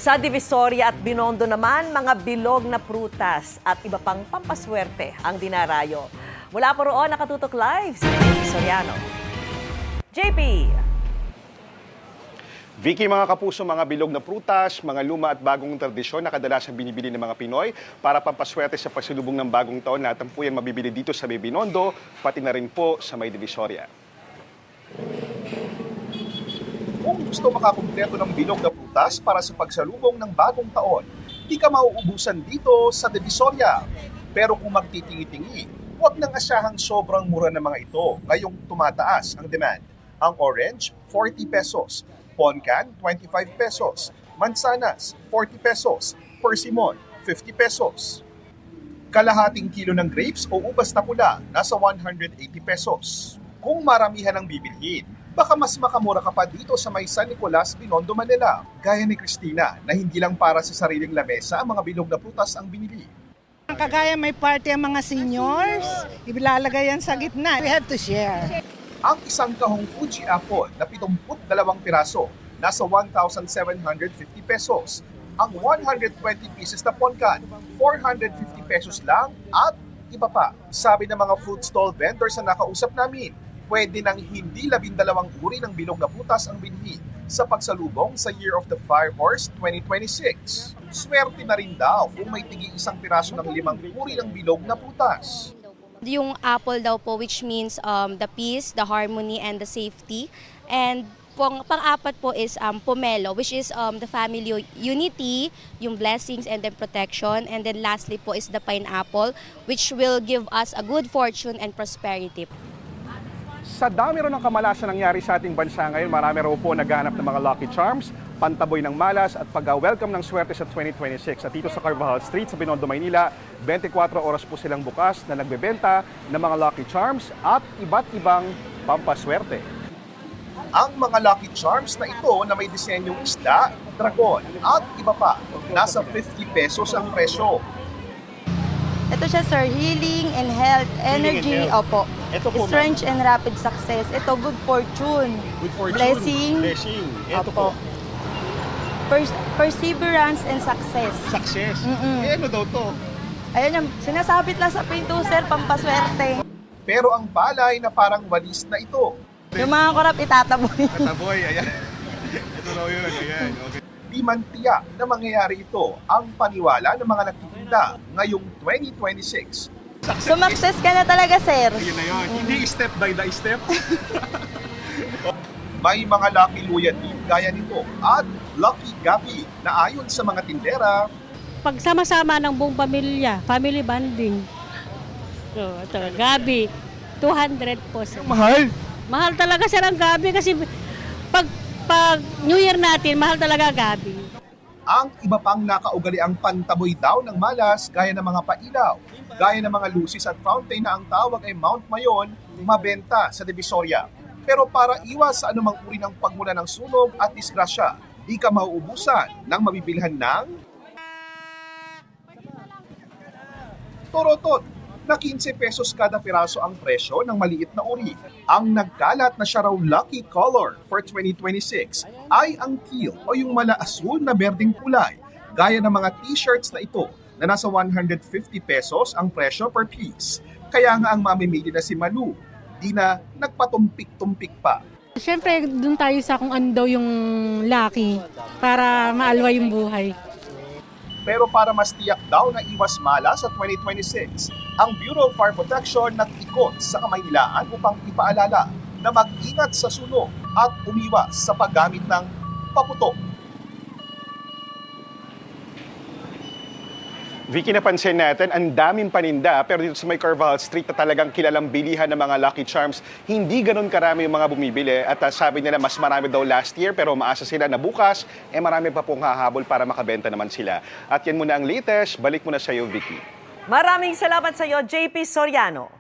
Sa Divisoria at Binondo naman, mga bilog na prutas at iba pang pampaswerte ang dinarayo. Mula po roon, nakatutok live si JP Soriano. JP! Vicky, mga kapuso, mga bilog na prutas, mga luma at bagong tradisyon na kadalasang binibili ng mga Pinoy para pampaswerte sa pasalubong ng bagong taon. Lahat po yan mabibili dito sa may Binondo, pati na rin po sa may Divisoria. Kung gusto makakumpleto ng bilog na prutas para sa pagsalubong ng bagong taon, di ka mauubusan dito sa Divisoria. Pero kung magtitingi-tingi, huwag nang asyahang sobrang mura ng mga ito ngayong tumataas ang demand. Ang orange, 40 pesos. Poncan, 25 pesos. Mansanas, 40 pesos. Persimmon, 50 pesos. Kalahating kilo ng grapes o ubas na pula, nasa 180 pesos. Kung maramihan ang bibilhin, baka mas makamura ka pa dito sa may San Nicolas, Binondo, Manila. Gaya ni Christina na hindi lang para sa sariling lamesa ang mga bilog na prutas ang binili. Kagaya may party ang mga seniors, ilalagay yan sa gitna. We have to share. Ang isang kahong Fuji apple na 72 piraso, nasa 1,750 pesos. Ang 120 pieces na poncan, 450 pesos lang at iba pa. Sabi ng mga food stall vendors na nakausap namin, pwede nang hindi 12 uri ng bilog na prutas ang binhi sa pagsalubong sa Year of the Fire Horse 2026. Swerte na rin daw kung may tigi isang piraso ng 5 uri ng bilog na prutas. Yung apple daw po, which means the peace, the harmony, and the safety. And pang-apat po is pomelo, which is the family unity, yung blessings and then protection. And then lastly po is the pineapple, which will give us a good fortune and prosperity. Sa dami rin ng kamalasan nangyari sa ating bansa ngayon, marami raw po naghahanap ng mga lucky charms, pantaboy ng malas at pag-welcome ng swerte sa 2026. At dito sa Carvajal Street sa Binondo, Maynila, 24 oras po silang bukas na nagbebenta ng mga lucky charms at iba't ibang pampaswerte. Ang mga lucky charms na ito na may disenyong isda, dragon at iba pa, nasa 50 pesos ang presyo. Ito siya, sir, healing and health, energy, opo. Ito po, Strength and rapid success. Ito, good fortune. Good fortune. Blessing. Blessing. Ito Opo. po. Perseverance and success. Success. Mm-mm. Ano daw to? Ayun yung sinasabit lang sa pinto, sir, pampaswerte. Pero ang palay na parang walis na ito, Yung mga korap itataboy. Pantaboy, ayan. Ito daw yun, ayan. Okay. di man tiyak na mangyayari ito ang paniwala ng mga nagtitinda ngayong 2026. Sumakses ka na talaga, sir. Ayun na yun. Hindi step by the step. May mga lucky luya din gaya nito at lucky gabi na ayon sa mga tindera, Pagsama-sama ng buong pamilya, family bonding. So, ito, gabi, 200 po. Sir. Mahal. Mahal talaga sir ang gabi kasi pag New Year natin, mahal talaga gabi. ang iba pang nakaugaliang pantaboy daw ng malas gaya ng mga pailaw, gaya ng mga lucis at fountain na ang tawag ay Mount Mayon, mabenta sa Divisoria. Pero para iwas sa anumang uri ng pagmula ng sunog at disgrasya, di ka mauubusan ng mabibilhan ng torotot na 15 pesos kada piraso ang presyo ng maliit na uri. Ang nagkalat na siya raw lucky color for 2026 ay ang teal o yung mala-asul na berdeng kulay, gaya ng mga t-shirts na ito na nasa 150 pesos ang presyo per piece. Kaya nga ang mamimili na si Malu, di na nagpatumpik-tumpik pa. Siyempre, dun tayo sa kung ano daw yung lucky para maalwa yung buhay. Pero para mas tiyak daw na iwas mala sa 2026, ang Bureau of Fire Protection nag-ikot sa Kamaynilaan upang ipaalala na mag-ingat sa sunog at umiwas sa paggamit ng paputok. Vicky, napansin natin, ang daming paninda, pero dito sa may Carvajal Street na talagang kilalang bilihan ng mga Lucky Charms, hindi ganun karami yung mga bumibili. At sabi nila mas marami daw last year, pero maasa sila na bukas, marami pa pong hahabol para makabenta naman sila. At yan muna ang latest. Balik muna sa iyo, Vicky. Maraming salamat sa iyo, JP Soriano.